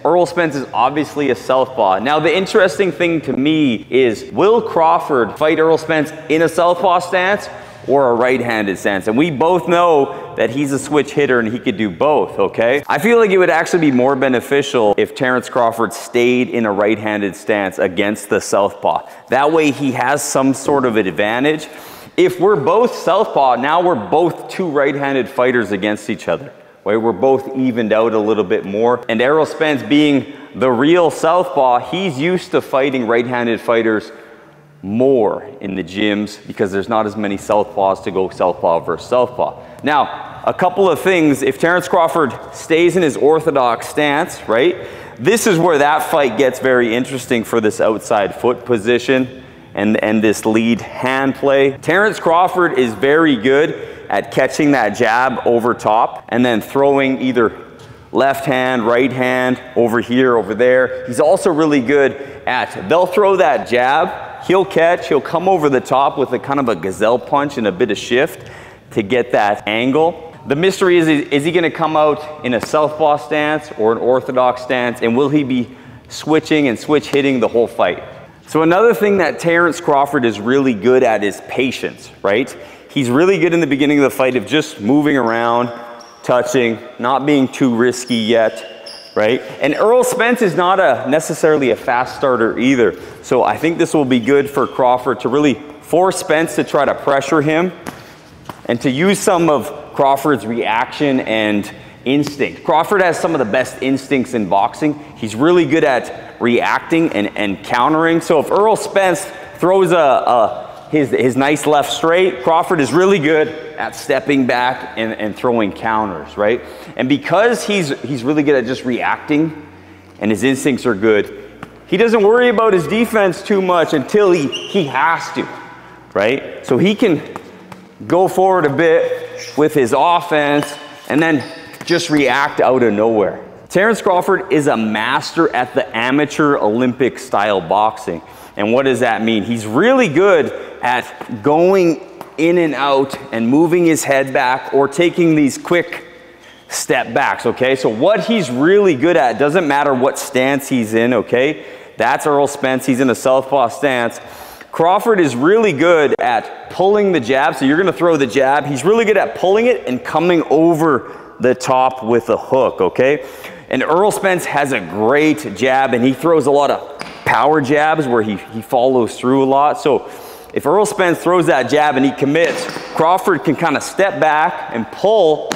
Errol Spence is obviously a southpaw. Now, the interesting thing to me is, will Crawford fight Errol Spence in a southpaw stance or a right-handed stance? And we both know that he's a switch hitter and he could do both, okay? I feel like it would actually be more beneficial if Terence Crawford stayed in a right-handed stance against the southpaw. That way he has some sort of advantage. If we're both southpaw, now we're both two right-handed fighters against each other, right? We're both evened out a little bit more. And Errol Spence, being the real southpaw, he's used to fighting right-handed fighters more in the gyms because there's not as many southpaws to go southpaw versus southpaw. Now, a couple of things. If Terence Crawford stays in his orthodox stance, right, this is where that fight gets very interesting for this outside foot position and this lead hand play. Terence Crawford is very good at catching that jab over top and then throwing either left hand, right hand, over here, over there. He's also really good at, they'll throw that jab, he'll catch, he'll come over the top with a kind of a gazelle punch and a bit of shift to get that angle. The mystery is he gonna come out in a southpaw stance or an orthodox stance, and will he be switching and switch hitting the whole fight? So another thing that Terence Crawford is really good at is patience, right? He's really good in the beginning of the fight of just moving around, touching, not being too risky yet, right? And Errol Spence is not necessarily a fast starter either. So I think this will be good for Crawford to really force Spence to try to pressure him and to use some of Crawford's reaction and instinct. Crawford has some of the best instincts in boxing. He's really good at reacting and countering. So if Errol Spence throws his nice left straight, Crawford is really good at stepping back and throwing counters, right? And because he's really good at just reacting and his instincts are good, he doesn't worry about his defense too much until he has to, right? So he can go forward a bit with his offense and then just react out of nowhere. Terence Crawford is a master at the amateur Olympic style boxing. And what does that mean? He's really good at going in and out and moving his head back or taking these quick step backs, okay? So what he's really good at, doesn't matter what stance he's in, okay? That's Errol Spence, he's in a southpaw stance. Crawford is really good at pulling the jab, so you're gonna throw the jab. He's really good at pulling it and coming over the top with a hook, okay? And Errol Spence has a great jab, and he throws a lot of power jabs where he follows through a lot. So if Errol Spence throws that jab and he commits, Crawford can kind of step back and pull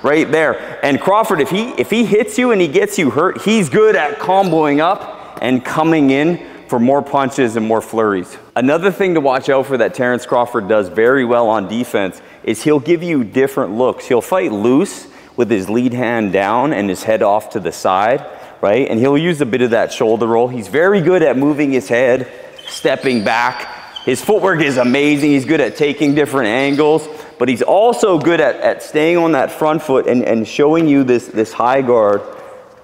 right there. And Crawford, if he hits you and he gets you hurt, he's good at comboing up and coming in for more punches and more flurries. Another thing to watch out for that Terence Crawford does very well on defense is he'll give you different looks. He'll fight loose with his lead hand down and his head off to the side, right? And he'll use a bit of that shoulder roll. He's very good at moving his head, stepping back. His footwork is amazing. He's good at taking different angles, but he's also good at staying on that front foot and showing you this high guard,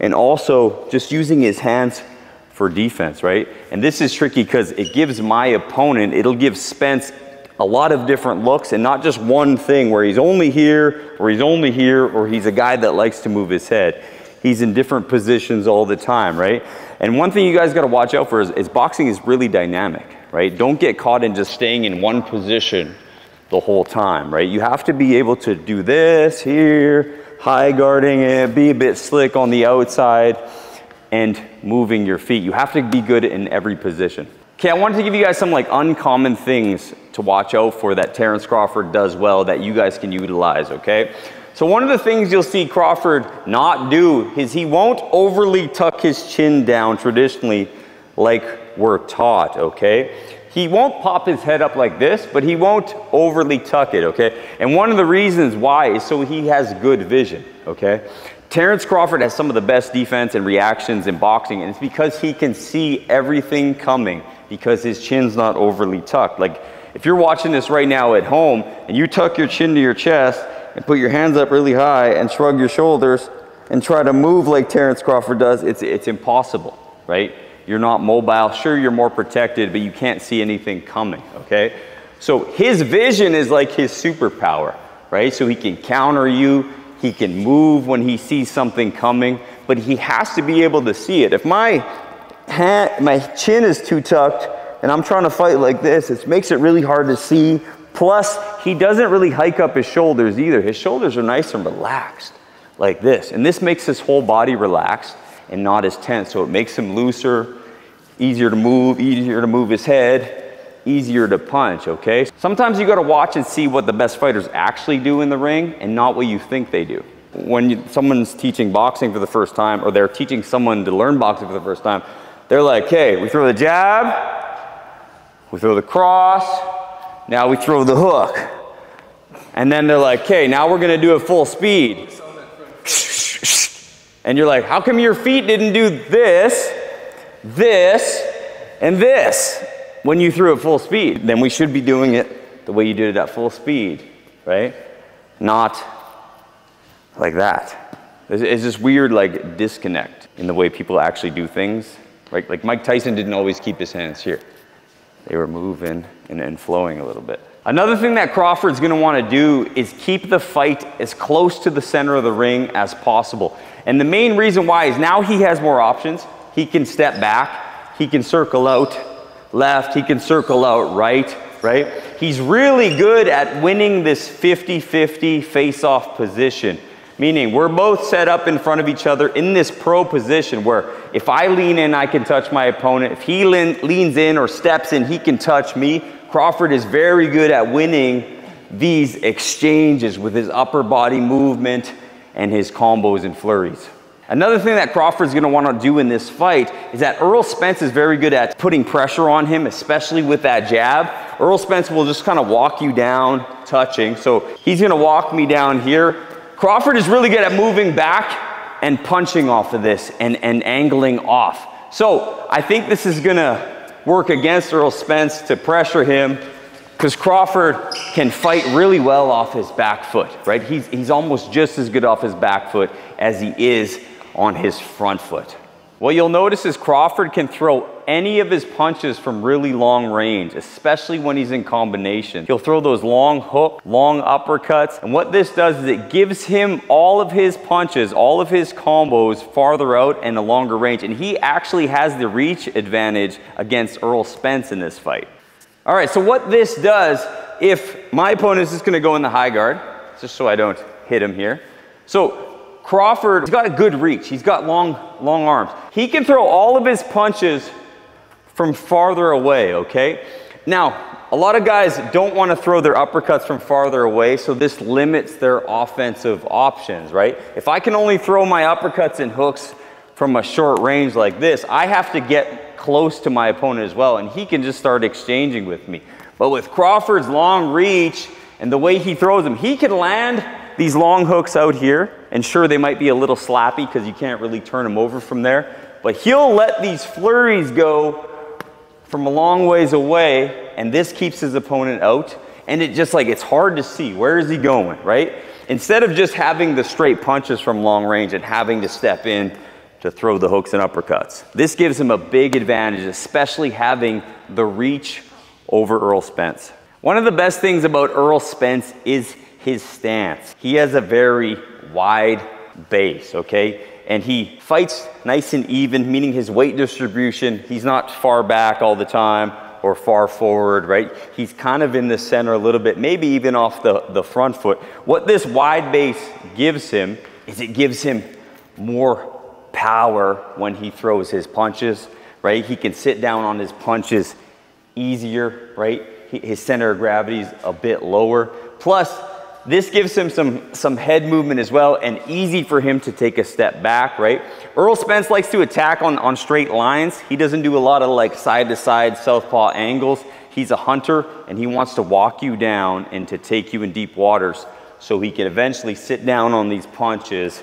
and also just using his hands for defense, right? And this is tricky because it gives my opponent, it'll give Spence a lot of different looks and not just one thing where he's only here or he's only here or he's a guy that likes to move his head. He's in different positions all the time, right? And one thing you guys got to watch out for is boxing is really dynamic, right? Don't get caught in just staying in one position the whole time, right? You have to be able to do this here, high guarding it, be a bit slick on the outside, and moving your feet. You have to be good in every position. Okay, I wanted to give you guys some like uncommon things to watch out for that Terence Crawford does well that you guys can utilize, okay? So one of the things you'll see Crawford not do is he won't overly tuck his chin down traditionally like we're taught, okay? He won't pop his head up like this, but he won't overly tuck it, okay? And one of the reasons why is so he has good vision, okay? Terence Crawford has some of the best defense and reactions in boxing, and it's because he can see everything coming because his chin's not overly tucked. Like, if you're watching this right now at home and you tuck your chin to your chest and put your hands up really high and shrug your shoulders and try to move like Terence Crawford does, it's impossible, right? You're not mobile. Sure, you're more protected, but you can't see anything coming, okay? So his vision is like his superpower, right? So he can counter you. He can move when he sees something coming. but he has to be able to see it. If my chin is too tucked and I'm trying to fight like this, it makes it really hard to see. Plus, he doesn't really hike up his shoulders either. His shoulders are nice and relaxed like this. And this makes his whole body relaxed and not as tense. So it makes him looser, easier to move his head, easier to punch, okay? Sometimes you gotta watch and see what the best fighters actually do in the ring and not what you think they do. When someone's teaching boxing for the first time, or they're teaching someone to learn boxing for the first time, they're like, okay, we throw the jab, we throw the cross, now we throw the hook. And then they're like, okay, now we're gonna do it full speed. And you're like, how come your feet didn't do this, this, and this when you threw it full speed? Then we should be doing it the way you did it at full speed, right? Not like that. It's this weird like disconnect in the way people actually do things. Right? Like Mike Tyson didn't always keep his hands here. They were moving and flowing a little bit. Another thing that Crawford's gonna wanna do is keep the fight as close to the center of the ring as possible. And the main reason why is now he has more options. He can step back, he can circle out left, he can circle out right? He's really good at winning this 50-50 face-off position. Meaning we're both set up in front of each other in this pro position where if I lean in, I can touch my opponent. If he leans in or steps in, he can touch me. Crawford is very good at winning these exchanges with his upper body movement and his combos and flurries. Another thing that Crawford's gonna wanna do in this fight is that Errol Spence is very good at putting pressure on him, especially with that jab. Errol Spence will just kind of walk you down, touching. So he's gonna walk me down here. Crawford is really good at moving back and punching off of this and angling off. So I think this is gonna work against Errol Spence to pressure him because Crawford can fight really well off his back foot, right? He's almost just as good off his back foot as he is on his front foot. What you'll notice is Crawford can throw any of his punches from really long range, especially when he's in combination. He'll throw those long hook, long uppercuts, and what this does is it gives him all of his punches, all of his combos farther out and a longer range, and he actually has the reach advantage against Errol Spence in this fight. All right, so what this does, if my opponent is just gonna go in the high guard, just so I don't hit him here. So Crawford, he's got a good reach. He's got long arms. He can throw all of his punches from farther away, okay? Now, a lot of guys don't want to throw their uppercuts from farther away, so this limits their offensive options, right? If I can only throw my uppercuts and hooks from a short range like this, I have to get close to my opponent as well, and he can just start exchanging with me. But with Crawford's long reach and the way he throws them, he can land these long hooks out here, and sure, they might be a little slappy because you can't really turn them over from there, but he'll let these flurries go from a long ways away, and this keeps his opponent out, and it just like, it's hard to see, where is he going, right? Instead of just having the straight punches from long range and having to step in to throw the hooks and uppercuts. This gives him a big advantage, especially having the reach over Errol Spence. One of the best things about Errol Spence is his stance. He has a very wide base, okay? And he fights nice and even, meaning his weight distribution, he's not far back all the time or far forward, right? He's kind of in the center a little bit, maybe even off the front foot. What this wide base gives him is it gives him more power when he throws his punches, right? He can sit down on his punches easier, right? His center of gravity is a bit lower. Plus, this gives him some head movement as well, and easy for him to take a step back, right? Errol Spence likes to attack on straight lines. He doesn't do a lot of like side-to-side southpaw angles. He's a hunter, and he wants to walk you down and to take you in deep waters so he can eventually sit down on these punches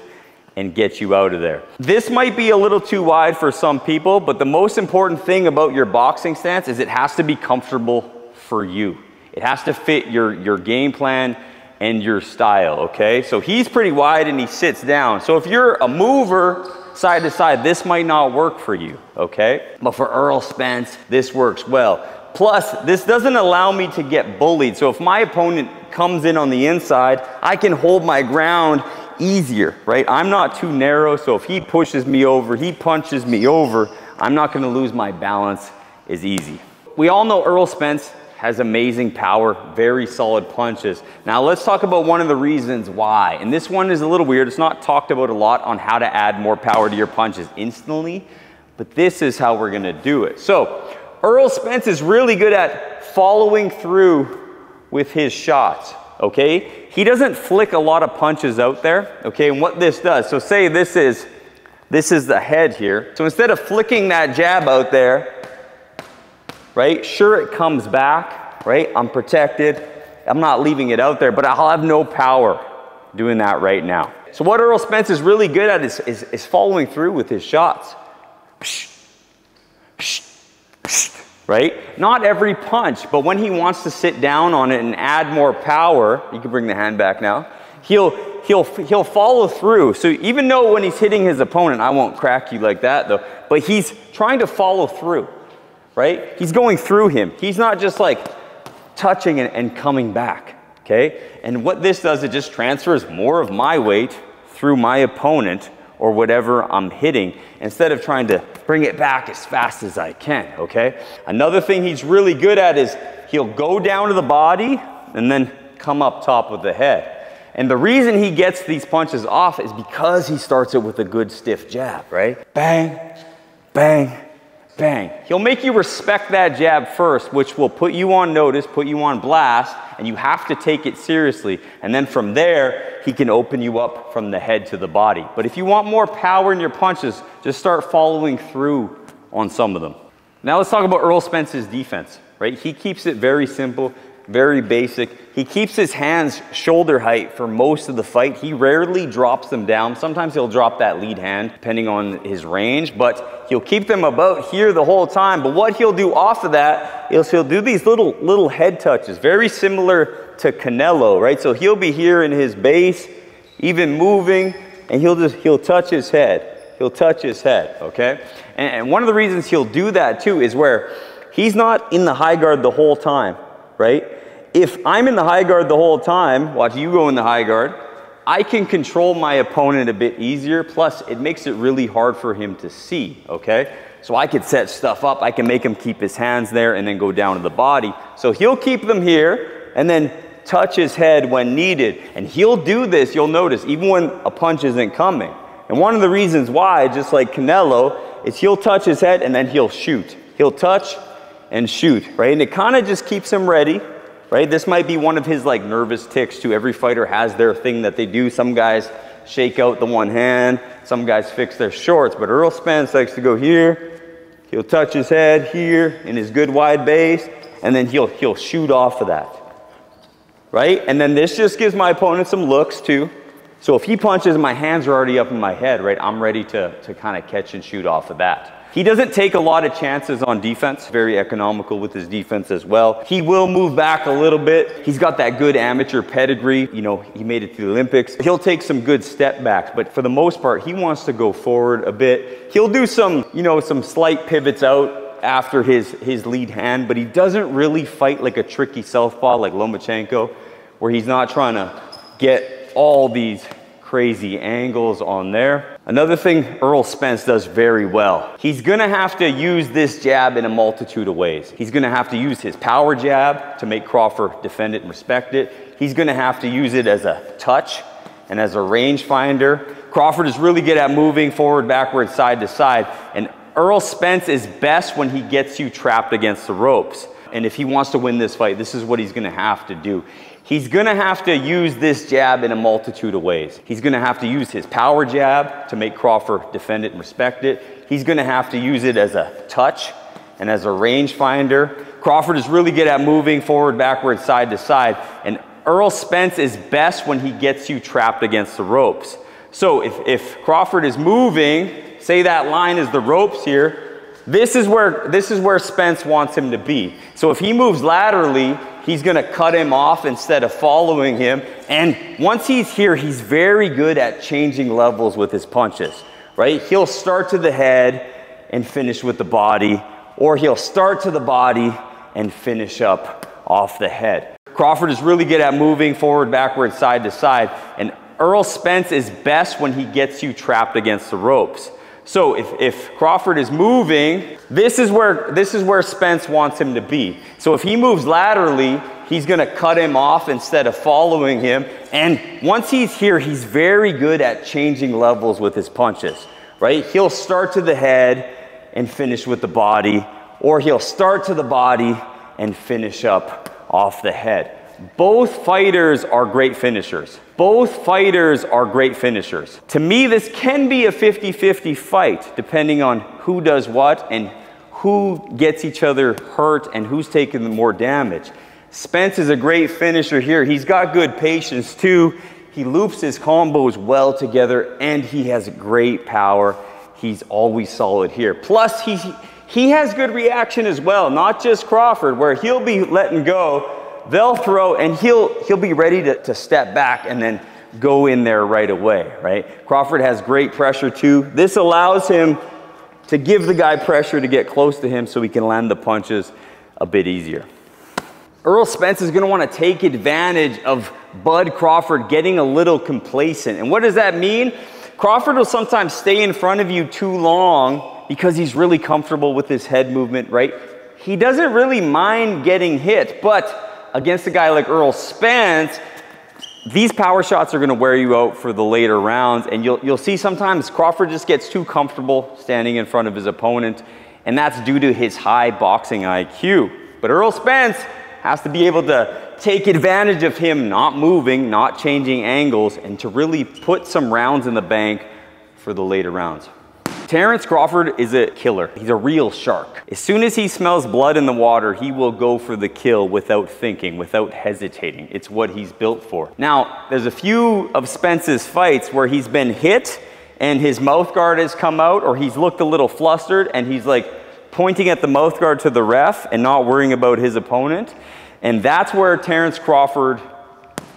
and get you out of there. This might be a little too wide for some people, but the most important thing about your boxing stance is it has to be comfortable for you. It has to fit your game plan and your style, okay? So he's pretty wide and he sits down. So if you're a mover side to side, this might not work for you, okay? But for Errol Spence, this works well. Plus, this doesn't allow me to get bullied. So if my opponent comes in on the inside, I can hold my ground easier, right? I'm not too narrow, so if he pushes me over, he punches me over, I'm not gonna lose my balance as easy. We all know Errol Spence has amazing power, very solid punches. Now let's talk about one of the reasons why. And this one is a little weird. It's not talked about a lot on how to add more power to your punches instantly, but this is how we're gonna do it. So Errol Spence is really good at following through with his shots, okay? He doesn't flick a lot of punches out there, okay? And what this does, so say this is the head here. So instead of flicking that jab out there, right? Sure, it comes back, right? I'm protected. I'm not leaving it out there, but I'll have no power doing that right now. So what Errol Spence is really good at is following through with his shots. Right? Not every punch, but when he wants to sit down on it and add more power, you can bring the hand back now, he'll follow through. So even though when he's hitting his opponent, I won't crack you like that though, but he's trying to follow through. Right? He's going through him. He's not just like touching and coming back, okay? And what this does, it just transfers more of my weight through my opponent or whatever I'm hitting instead of trying to bring it back as fast as I can, okay? Another thing he's really good at is he'll go down to the body and then come up top with the head. And the reason he gets these punches off is because he starts it with a good stiff jab, right? Bang, bang, bang. He'll make you respect that jab first, which will put you on notice, put you on blast, and you have to take it seriously. And then from there, he can open you up from the head to the body. But if you want more power in your punches, just start following through on some of them. Now let's talk about Errol Spence's defense, right? He keeps it very simple, very basic. He keeps his hands shoulder height for most of the fight. He rarely drops them down. Sometimes he'll drop that lead hand depending on his range, but he'll keep them about here the whole time. But what he'll do off of that is he'll do these little head touches, very similar to Canelo, right? So he'll be here in his base, even moving, and he'll touch his head. He'll touch his head, okay? And one of the reasons he'll do that too is where he's not in the high guard the whole time, right? If I'm in the high guard the whole time, watch you go in the high guard, I can control my opponent a bit easier, plus it makes it really hard for him to see, okay? So I could set stuff up, I can make him keep his hands there and then go down to the body. So he'll keep them here and then touch his head when needed. And he'll do this, you'll notice, even when a punch isn't coming. And one of the reasons why, just like Canelo, is he'll touch his head and then he'll shoot. He'll touch and shoot, right? And it kind of just keeps him ready. Right? This might be one of his like nervous tics too. Every fighter has their thing that they do. Some guys shake out the one hand. Some guys fix their shorts. But Errol Spence likes to go here. He'll touch his head here in his good wide base. And then he'll shoot off of that. Right? And then this just gives my opponent some looks too. So if he punches, my hands are already up in my head, right? I'm ready to kind of catch and shoot off of that. He doesn't take a lot of chances on defense, very economical with his defense as well. He will move back a little bit. He's got that good amateur pedigree. You know, he made it to the Olympics. He'll take some good step backs, but for the most part, he wants to go forward a bit. He'll do some, you know, some slight pivots out after his lead hand, but he doesn't really fight like a tricky southpaw like Lomachenko, where he's not trying to get all these crazy angles on there. Another thing Errol Spence does very well, he's gonna have to use this jab in a multitude of ways. He's gonna have to use his power jab to make Crawford defend it and respect it. He's gonna have to use it as a touch and as a range finder. Crawford is really good at moving forward, backward, side to side, and Errol Spence is best when he gets you trapped against the ropes. And if he wants to win this fight, this is what he's gonna have to do. He's gonna have to use this jab in a multitude of ways. He's gonna have to use his power jab to make Crawford defend it and respect it. He's gonna have to use it as a touch and as a range finder. Crawford is really good at moving forward, backward, side to side. And Errol Spence is best when he gets you trapped against the ropes. So if Crawford is moving, say that line is the ropes here, this is where Spence wants him to be. So if he moves laterally, he's gonna cut him off instead of following him. And once he's here, he's very good at changing levels with his punches, right? He'll start to the head and finish with the body, or he'll start to the body and finish up off the head. Crawford is really good at moving forward, backward, side to side. And Errol Spence is best when he gets you trapped against the ropes. So if Crawford is moving, this is where Spence wants him to be. So if he moves laterally, he's gonna cut him off instead of following him. And once he's here, he's very good at changing levels with his punches, right? He'll start to the head and finish with the body, or he'll start to the body and finish up off the head. Both fighters are great finishers. Both fighters are great finishers. To me, this can be a 50-50 fight, depending on who does what and who gets each other hurt and who's taking the more damage. Spence is a great finisher here. He's got good patience too. He loops his combos well together and he has great power. He's always solid here. Plus, he has good reaction as well, not just Crawford, where he'll be letting go. They'll throw and he'll be ready to step back and then go in there right away, right? Crawford has great pressure too. This allows him to give the guy pressure to get close to him so he can land the punches a bit easier. Errol Spence is gonna wanna take advantage of Bud Crawford getting a little complacent. And what does that mean? Crawford will sometimes stay in front of you too long because he's really comfortable with his head movement, right? He doesn't really mind getting hit, but against a guy like Errol Spence, these power shots are gonna wear you out for the later rounds, and you'll see sometimes Crawford just gets too comfortable standing in front of his opponent, and that's due to his high boxing IQ. But Errol Spence has to be able to take advantage of him not moving, not changing angles, and to really put some rounds in the bank for the later rounds. Terence Crawford is a killer. He's a real shark. As soon as he smells blood in the water, he will go for the kill without thinking, without hesitating. It's what he's built for. Now, there's a few of Spence's fights where he's been hit and his mouth guard has come out, or he's looked a little flustered and he's like pointing at the mouth guard to the ref and not worrying about his opponent. And that's where Terence Crawford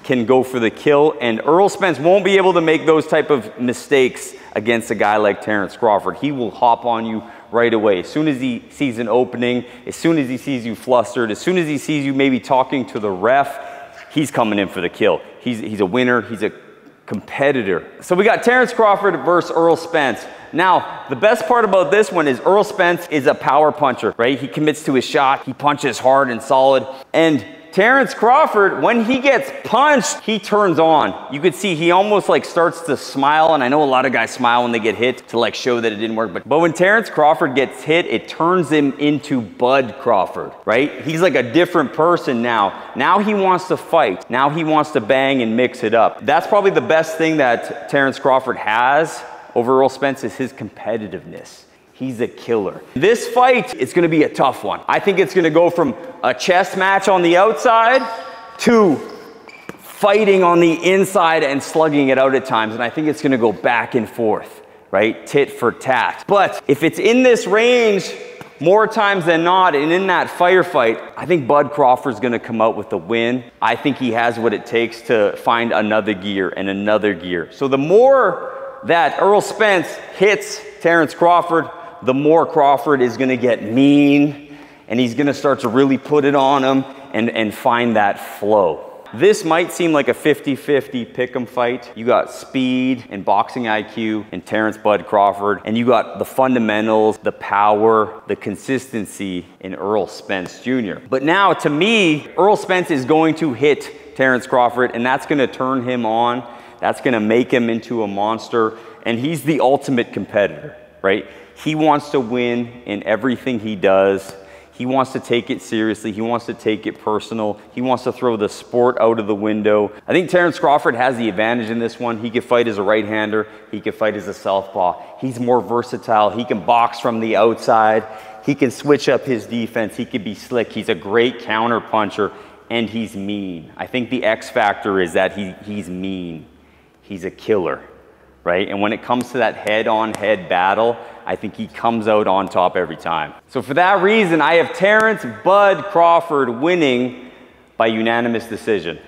can go for the kill, and Errol Spence won't be able to make those type of mistakes against a guy like Terence Crawford. He will hop on you right away. As soon as he sees an opening, as soon as he sees you flustered, as soon as he sees you maybe talking to the ref, he's coming in for the kill. He's a winner, he's a competitor. So we got Terence Crawford versus Errol Spence. Now, the best part about this one is Errol Spence is a power puncher, right? He commits to his shot, he punches hard and solid, and Terence Crawford, when he gets punched, he turns on. You could see he almost like starts to smile, and I know a lot of guys smile when they get hit to like show that it didn't work, but when Terence Crawford gets hit, it turns him into Bud Crawford, right? He's like a different person now. Now he wants to fight. Now he wants to bang and mix it up. That's probably the best thing that Terence Crawford has over Errol Spence is his competitiveness. He's a killer. This fight is gonna be a tough one. I think it's gonna go from a chess match on the outside to fighting on the inside and slugging it out at times. And I think it's gonna go back and forth, right? Tit for tat. But if it's in this range more times than not, and in that firefight, I think Bud Crawford's gonna come out with the win. I think he has what it takes to find another gear and another gear. So the more that Errol Spence hits Terence Crawford, the more Crawford is gonna get mean, and he's gonna start to really put it on him and find that flow. This might seem like a 50-50 pick'em fight. You got speed and boxing IQ in Terence Bud Crawford, and you got the fundamentals, the power, the consistency in Errol Spence Jr. But now, to me, Errol Spence is going to hit Terence Crawford, and that's gonna turn him on. That's gonna make him into a monster, and he's the ultimate competitor, right? He wants to win in everything he does. He wants to take it seriously. He wants to take it personal. He wants to throw the sport out of the window. I think Terence Crawford has the advantage in this one. He can fight as a right-hander. He can fight as a southpaw. He's more versatile. He can box from the outside. He can switch up his defense. He can be slick. He's a great counter puncher, and he's mean. I think the X factor is that he's mean. He's a killer, right? And when it comes to that head-on-head battle, I think he comes out on top every time. So for that reason, I have Terence Bud Crawford winning by unanimous decision.